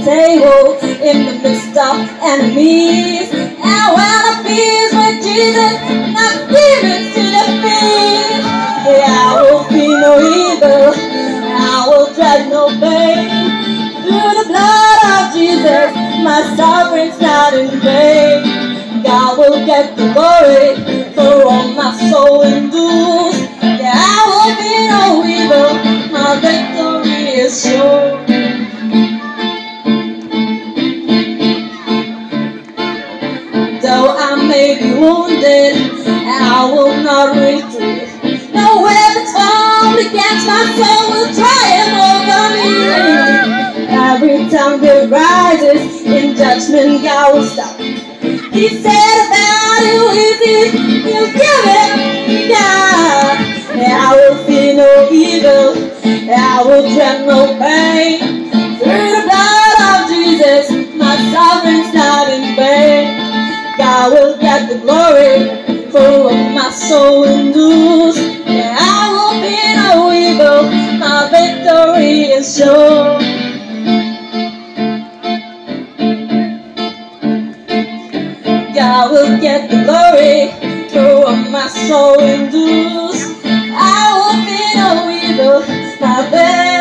table in the midst of enemies. And when I feast with Jesus, my spirits to defeat. Yeah, I will fear no evil, I will dread no pain. Through the blood of Jesus, my suffering's not in vain. God will get the glory for all my soul endures. Yeah, I will fear no evil, my victory is sure. Though I may be wounded, I will not retreat. No weapons formed against my soul will triumph over me. Every tongue that rises in judgment, God will stop. He said about who is it, he'll give it to God. I will fear no evil, I will dread no pain. Through the blood of Jesus, my suffering's not in vain. God will get the glory for what my soul endures. Yeah, I will fear no evil, my victory is sure. God will get the glory for what my soul endures. I will fear no evil, my victory